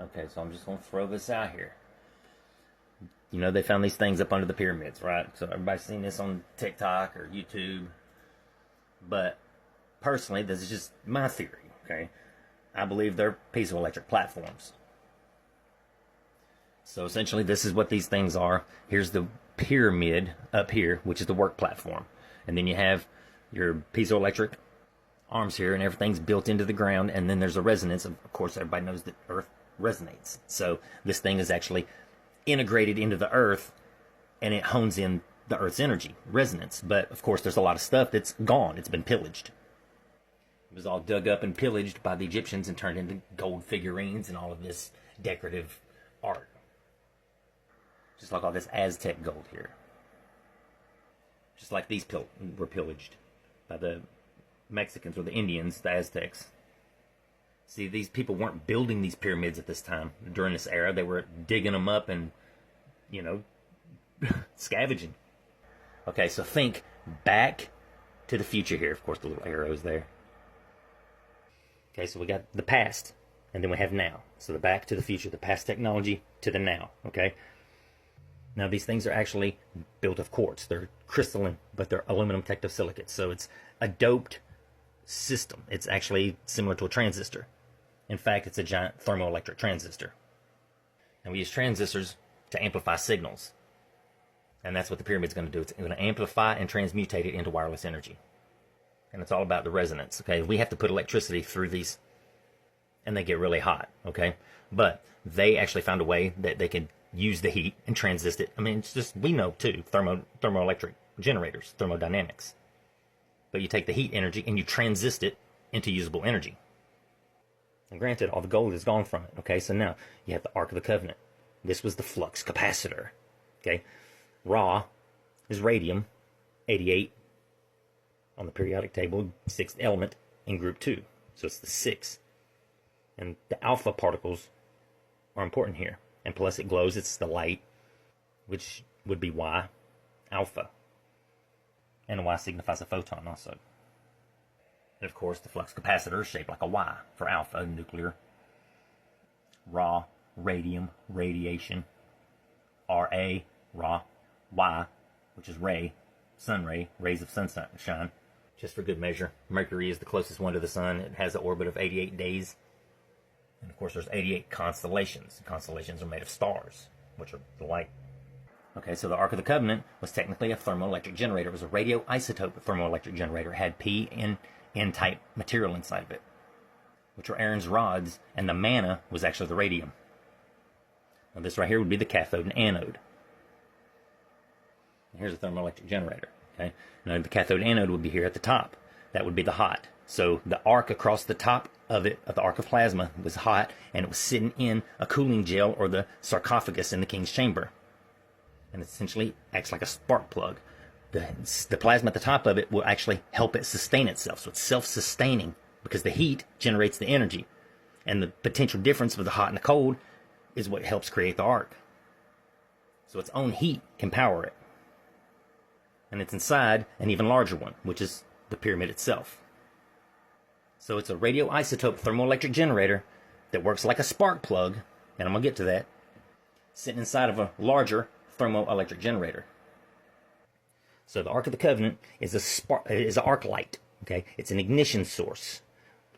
Okay, so I'm just going to throw this out here. You know, they found these things up under the pyramids, right? So everybody's seen this on TikTok or YouTube. But personally, this is just my theory, okay? I believe they're piezoelectric platforms. So essentially, this is what these things are. Here's the pyramid up here, which is the work platform. And then you have your piezoelectric arms here, and everything's built into the ground. And then there's a resonance. Of course, everybody knows that Earth resonates. So this thing is actually integrated into the Earth, and it hones in the Earth's energy, resonance. But of course, there's a lot of stuff that's gone. It's been pillaged. It was all dug up and pillaged by the Egyptians and turned into gold figurines and all of this decorative art. Just like all this Aztec gold here. Just like these were pillaged by the Mexicans or the Indians, the Aztecs. See, these people weren't building these pyramids at this time. During this era, they were digging them up and, you know, scavenging. Okay, so think back to the future here. Of course, the little arrows there. Okay, so we got the past, and then we have now. So the back to the future, the past technology to the now, okay? Now, these things are actually built of quartz. They're crystalline, but they're aluminum tectosilicates. So it's a doped system. It's actually similar to a transistor. In fact, it's a giant thermoelectric transistor. And we use transistors to amplify signals. And that's what the pyramid's going to do. It's going to amplify and transmutate it into wireless energy. And it's all about the resonance, okay? We have to put electricity through these, and they get really hot, okay? But they actually found a way that they could use the heat and transist it. I mean, it's just, we know too, thermoelectric generators, thermodynamics. But you take the heat energy and you transist it into usable energy. And granted, all the gold is gone from it, okay? So now you have the Ark of the Covenant. This was the flux capacitor, okay? Ra is radium, 88 on the periodic table, 6th element in group 2. So it's the 6. And the alpha particles are important here. And plus it glows, it's the light, which would be Y, alpha. And Y signifies a photon also. And of course, the flux capacitor is shaped like a Y for alpha, nuclear. Ra, radium, radiation. Ra, Ra, Y, which is ray, sun ray, rays of sunshine. Just for good measure, Mercury is the closest one to the sun. It has an orbit of 88 days. And of course, there's 88 constellations. Constellations are made of stars, which are the light. Okay, so the Ark of the Covenant was technically a thermoelectric generator. It was a radioisotope thermoelectric generator. It had P and N-type material inside of it, which were Aaron's rods, and the manna was actually the radium. Now this right here would be the cathode and anode. And here's a thermoelectric generator. Okay, now the cathode anode would be here at the top. That would be the hot. So the arc across the top of it, of the arc of plasma, was hot, and it was sitting in a cooling gel or the sarcophagus in the king's chamber. And it essentially acts like a spark plug. The plasma at the top of it will actually help it sustain itself. So it's self-sustaining because the heat generates the energy. And the potential difference of the hot and the cold is what helps create the arc. So its own heat can power it. And it's inside an even larger one, which is the pyramid itself. So it's a radioisotope thermoelectric generator that works like a spark plug, and I'm going to get to that, sitting inside of a larger thermoelectric generator. So the Ark of the Covenant is an arc light, okay? It's an ignition source.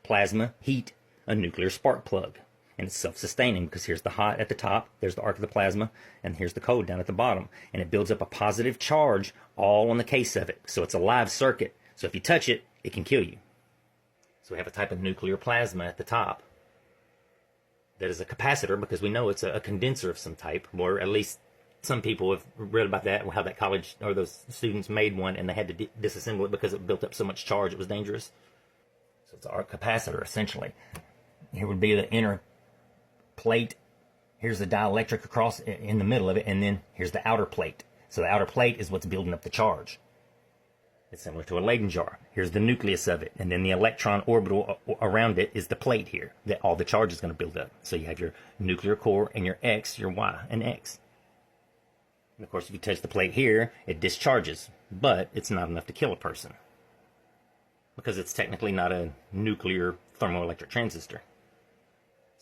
Plasma, heat, a nuclear spark plug. And it's self-sustaining because here's the hot at the top, there's the arc of the plasma, and here's the cold down at the bottom. And it builds up a positive charge all on the case of it. So it's a live circuit. So if you touch it, it can kill you. So we have a type of nuclear plasma at the top that is a capacitor because we know it's a condenser of some type, or at least some people have read about that, how that college or those students made one and they had to disassemble it because it built up so much charge it was dangerous. So it's our capacitor essentially. Here would be the inner plate. Here's the dielectric across in the middle of it, and then here's the outer plate. So the outer plate is what's building up the charge. It's similar to a Leyden jar. Here's the nucleus of it, and then the electron orbital around it is the plate here that all the charge is going to build up. So you have your nuclear core and your X, your Y and X. And of course, if you touch the plate here, it discharges, but it's not enough to kill a person because it's technically not a nuclear thermoelectric transistor.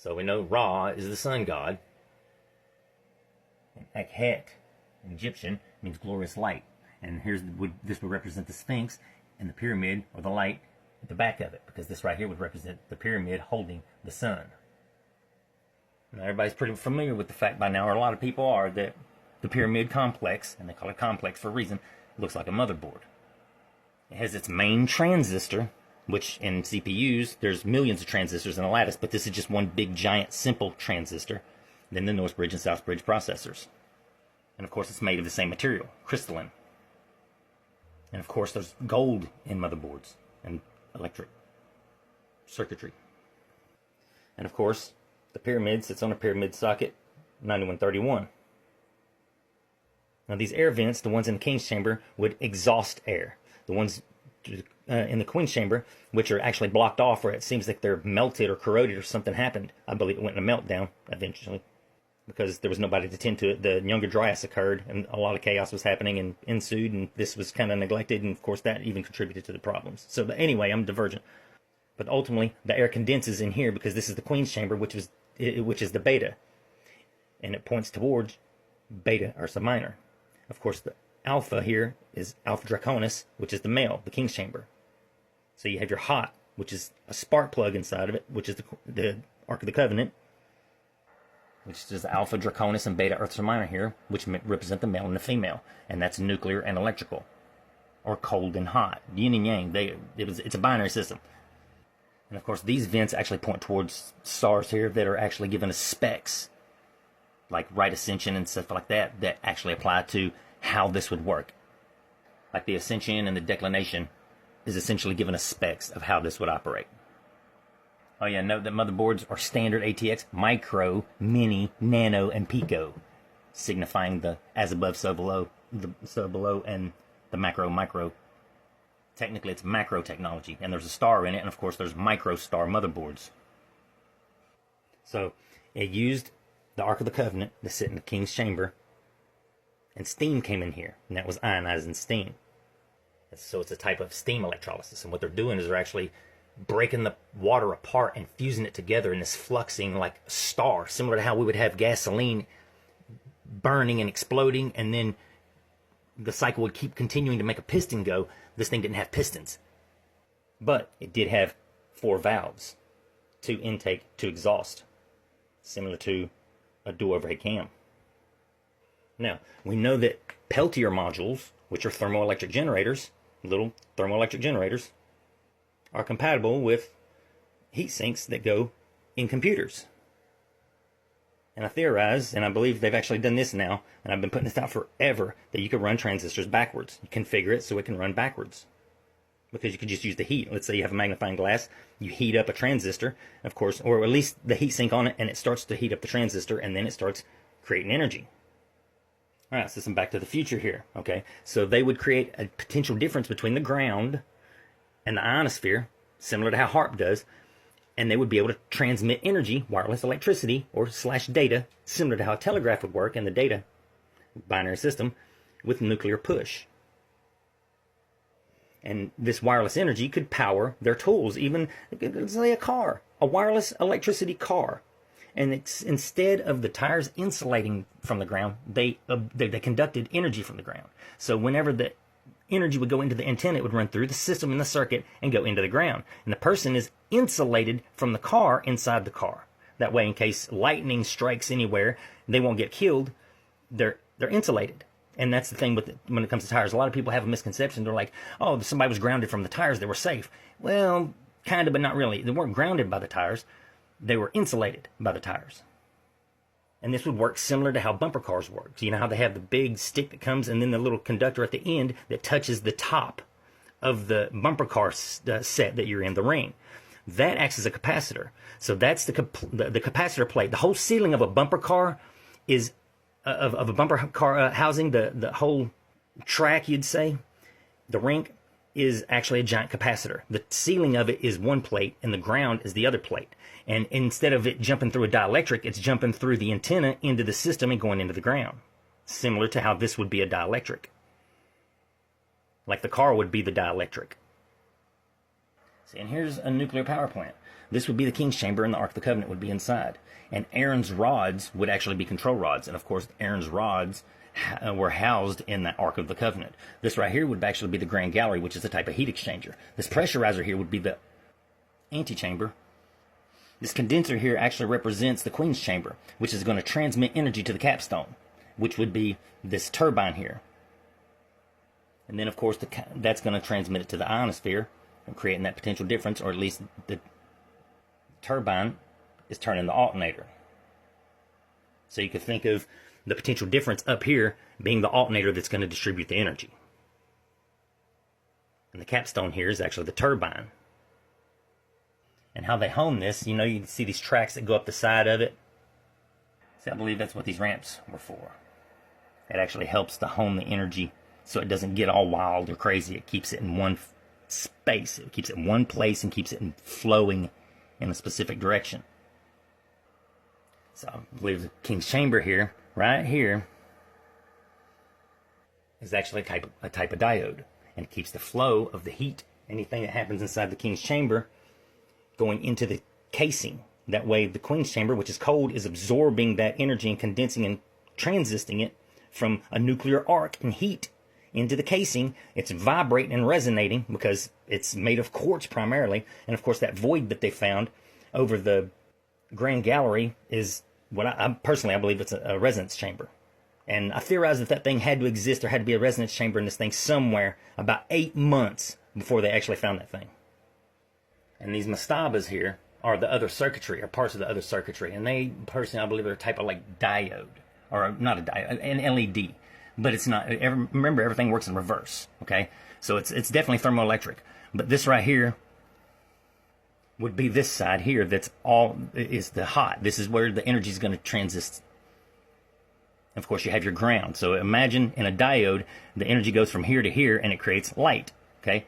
So we know Ra is the sun god. And Akhet, in Egyptian, means glorious light. And this would represent the Sphinx and the pyramid, or the light, at the back of it, because this right here would represent the pyramid holding the sun. Now everybody's pretty familiar with the fact by now, or a lot of people are, that the pyramid complex, and they call it complex for a reason, looks like a motherboard. It has its main transistor, which in CPUs, there's millions of transistors in a lattice, but this is just one big, giant, simple transistor. Then the North Bridge and South Bridge processors. And of course, it's made of the same material, crystalline. And of course, there's gold in motherboards and electric circuitry. And of course, the pyramid sits on a pyramid socket 9131. Now these air vents, the ones in the King's chamber, would exhaust air. The ones in the Queen's chamber, which are actually blocked off, where it seems like they're melted or corroded or something happened. I believe it went in a meltdown eventually, because there was nobody to tend to it. The Younger Dryas occurred, and a lot of chaos was happening and ensued, and this was kind of neglected, and of course that even contributed to the problems. So but anyway, I'm divergent. But ultimately, the air condenses in here because this is the Queen's chamber, which is the beta, and it points towards beta Ursa Minor. Of course, the alpha here is Alpha Draconis, which is the male, the King's chamber. So you have your hot, which is a spark plug inside of it, which is the Ark of the Covenant, which is Alpha Draconis and Beta Ursa Minor here, which represent the male and the female, and that's nuclear and electrical, or cold and hot, yin and yang. It's a binary system. And of course, these vents actually point towards stars here that are actually given us specs, like right ascension and stuff like that, that actually apply to how this would work. Like the ascension and the declination is essentially giving us specs of how this would operate. Oh yeah, note that motherboards are standard ATX, micro, mini, nano, and pico, signifying the as above, so below, and the macro, micro. Technically, it's macro technology, and there's a star in it, and of course, there's micro star motherboards. So, it used the Ark of the Covenant to sit in the King's chamber, and steam came in here, and that was ionizing steam. So it's a type of steam electrolysis, and what they're doing is they're actually breaking the water apart and fusing it together in this fluxing like a star, similar to how we would have gasoline burning and exploding, and then the cycle would keep continuing to make a piston go. This thing didn't have pistons, but it did have 4 valves, 2 intake, 2 exhaust, similar to a dual overhead cam. Now, we know that Peltier modules, which are thermoelectric generators, little thermoelectric generators, are compatible with heat sinks that go in computers. And I theorize, and I believe they've actually done this now, and I've been putting this out forever, that you could run transistors backwards. You configure it so it can run backwards. Because you could just use the heat. Let's say you have a magnifying glass, you heat up a transistor, of course, or at least the heat sink on it, and it starts to heat up the transistor, and then it starts creating energy. All right, so some Back to the Future here, okay? So they would create a potential difference between the ground and the ionosphere, similar to how HARP does, and they would be able to transmit energy, wireless electricity, or slash data, similar to how a telegraph would work in the data binary system, with nuclear push. And this wireless energy could power their tools, even, let's say, a car, a wireless electricity car. And it's, instead of the tires insulating from the ground, they conducted energy from the ground. So whenever the energy would go into the antenna, it would run through the system in the circuit and go into the ground. And the person is insulated from the car inside the car. That way, in case lightning strikes anywhere, they won't get killed. They're insulated. And that's the thing with when it comes to tires. A lot of people have a misconception. They're like, oh, if somebody was grounded from the tires, they were safe. Well, kind of, but not really. They weren't grounded by the tires. They were insulated by the tires. And this would work similar to how bumper cars work. So you know how they have the big stick that comes and then the little conductor at the end that touches the top of the bumper car set that you're in, the ring. That acts as a capacitor. So that's the capacitor plate. The whole ceiling of a bumper car is, of a bumper car housing, the whole track, you'd say, the ring is actually a giant capacitor. The ceiling of it is one plate and the ground is the other plate. And instead of it jumping through a dielectric, it's jumping through the antenna into the system and going into the ground. Similar to how this would be a dielectric. Like the car would be the dielectric. See, and here's a nuclear power plant. This would be the King's Chamber, and the Ark of the Covenant would be inside. And Aaron's rods would actually be control rods. And of course, Aaron's rods were housed in that Ark of the Covenant. This right here would actually be the Grand Gallery, which is a type of heat exchanger. This pressurizer here would be the antechamber. This condenser here actually represents the Queen's Chamber, which is going to transmit energy to the capstone, which would be this turbine here. And then, of course, that's going to transmit it to the ionosphere, and creating that potential difference, or at least the turbine is turning the alternator. So you could think of the potential difference up here being the alternator that's going to distribute the energy. And the capstone here is actually the turbine. And how they hone this, you know, you can see these tracks that go up the side of it. See, I believe that's what these ramps were for. It actually helps to hone the energy so it doesn't get all wild or crazy. It keeps it in one space. It keeps it in one place and keeps it flowing in a specific direction. So I believe the King's Chamber here, right here, is actually a type of diode. And it keeps the flow of the heat, anything that happens inside the King's Chamber, going into the casing. That way the Queen's Chamber, which is cold, is absorbing that energy and condensing and transisting it from a nuclear arc and heat into the casing. It's vibrating and resonating because it's made of quartz primarily. And of course that void that they found over the Grand Gallery is what I personally believe it's a resonance chamber. And I theorize that that thing had to exist. There had to be a resonance chamber in this thing somewhere about 8 months before they actually found that thing. And these mastabas here are the other circuitry, or parts of the other circuitry. And they, personally, I believe they're a type of like diode, or not a diode, an LED. But it's not, remember, everything works in reverse, okay? So it's definitely thermoelectric. But this right here would be this side here that's all, is the hot. This is where the energy is going to transist. Of course, you have your ground. So imagine in a diode, the energy goes from here to here, and it creates light, okay?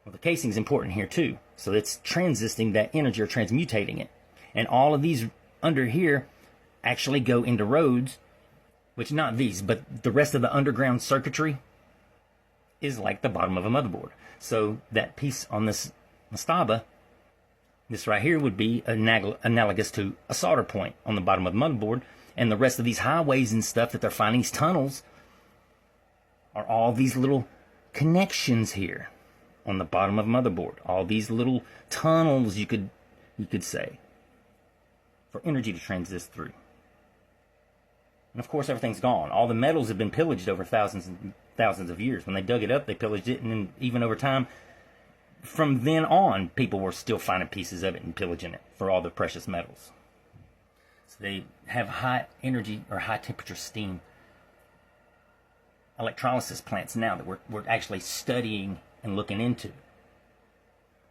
Well, the casing is important here too. So it's transisting that energy, or transmutating it. And all of these under here actually go into roads, which not these, but the rest of the underground circuitry is like the bottom of a motherboard. So that piece on this mastaba, this right here, would be analogous to a solder point on the bottom of the motherboard. And the rest of these highways and stuff that they're finding, these tunnels, are all these little connections here on the bottom of a motherboard. All these little tunnels, you could say, for energy to transist through. And of course, everything's gone. All the metals have been pillaged over thousands and thousands of years. When they dug it up, they pillaged it, and then even over time, from then on, people were still finding pieces of it and pillaging it for all the precious metals. So they have high energy or high temperature steam electrolysis plants now that we're actually studying and looking into.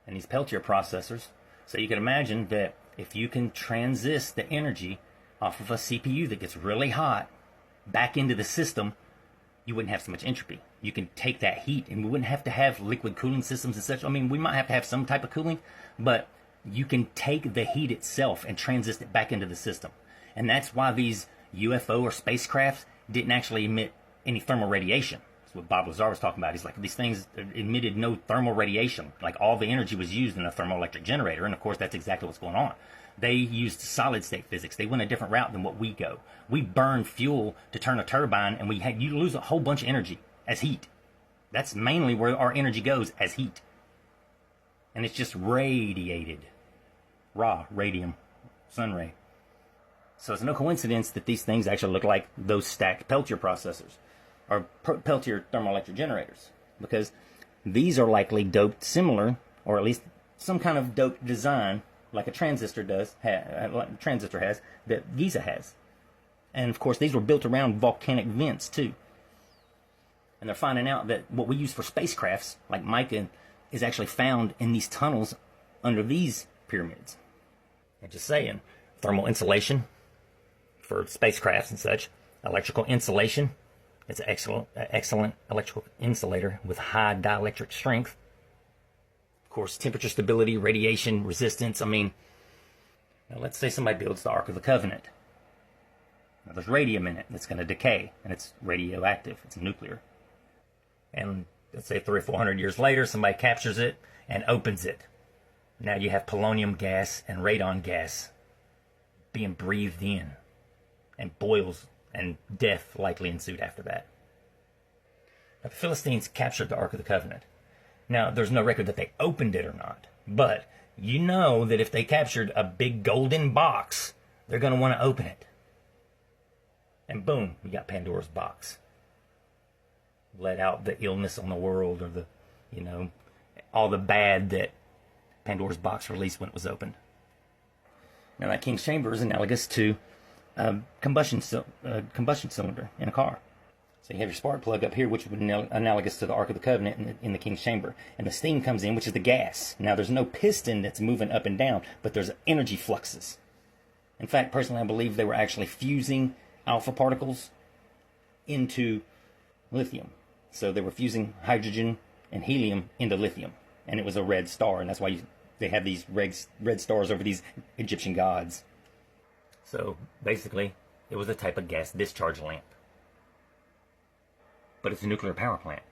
And these Peltier processors, so you can imagine that if you can transist the energy off of a CPU that gets really hot back into the system, you wouldn't have so much entropy. You can take that heat, and we wouldn't have to have liquid cooling systems and such. I mean, we might have to have some type of cooling, but you can take the heat itself and transist it back into the system. And that's why these UFO or spacecrafts didn't actually emit any thermal radiation. That's what Bob Lazar was talking about. He's like, these things emitted no thermal radiation. Like, all the energy was used in a thermoelectric generator, and of course that's exactly what's going on. They used solid state physics. They went a different route than what we go. We burn fuel to turn a turbine, and you lose a whole bunch of energy as heat. That's mainly where our energy goes, as heat. And it's just radiated. Raw, radium, sun ray. So it's no coincidence that these things actually look like those stacked Peltier processors, or Peltier thermoelectric generators, because these are likely doped similar, or at least some kind of doped design, like a transistor does, that Giza has. And of course, these were built around volcanic vents too. And they're finding out that what we use for spacecrafts, like mica, is actually found in these tunnels under these pyramids. And just saying, thermal insulation for spacecrafts and such, electrical insulation. It's an excellent electrical insulator with high dielectric strength. Of course, temperature stability, radiation resistance. I mean, now let's say somebody builds the Ark of the Covenant. Now, there's radium in it that's going to decay, and it's radioactive. It's nuclear. And let's say 300 or 400 years later, somebody captures it and opens it. Now you have polonium gas and radon gas being breathed in, and boils and death likely ensued after that. Now, the Philistines captured the Ark of the Covenant. Now, there's no record that they opened it or not, but you know that if they captured a big golden box, they're going to want to open it. And boom, we got Pandora's box. Let out the illness on the world, or the, all the bad that Pandora's box released when it was opened. Now, that King's Chamber is analogous to a combustion cylinder in a car. So you have your spark plug up here, which would be analogous to the Ark of the Covenant in the King's Chamber. And the steam comes in, which is the gas. Now, there's no piston that's moving up and down, but there's energy fluxes. In fact, personally, I believe they were actually fusing alpha particles into lithium. So they were fusing hydrogen and helium into lithium. And it was a red star, and that's why they have these red stars over these Egyptian gods. So basically, it was a type of gas discharge lamp. But it's a nuclear power plant.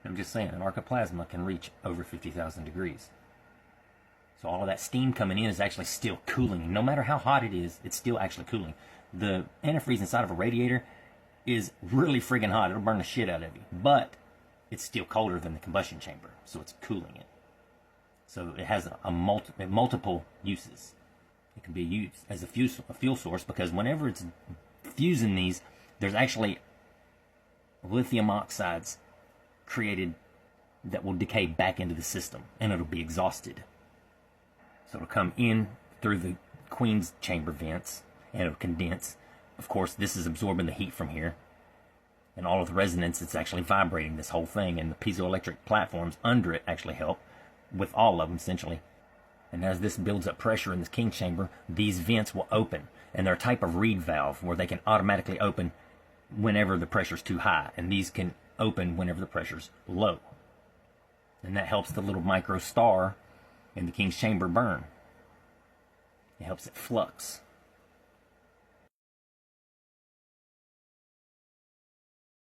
I'm just saying, an arc of plasma can reach over 50,000 degrees. So all of that steam coming in is actually still cooling. No matter how hot it is, it's still actually cooling. The antifreeze inside of a radiator is really friggin' hot. It'll burn the shit out of you. But it's still colder than the combustion chamber, so it's cooling it. So it has multiple uses. It can be used as a fuel source, because whenever it's fusing these, there's actually lithium oxides created that will decay back into the system, and it'll be exhausted. So it'll come in through the Queen's chamber vents, and it'll condense. Of course, this is absorbing the heat from here, and all of the resonance, it's actually vibrating this whole thing, and the piezoelectric platforms under it actually help with all of them, essentially. And as this builds up pressure in this King chamber, these vents will open, and they're a type of reed valve where they can automatically open whenever the pressure's too high, and these can open whenever the pressure's low. And that helps the little micro star in the King's chamber burn. It helps it flux.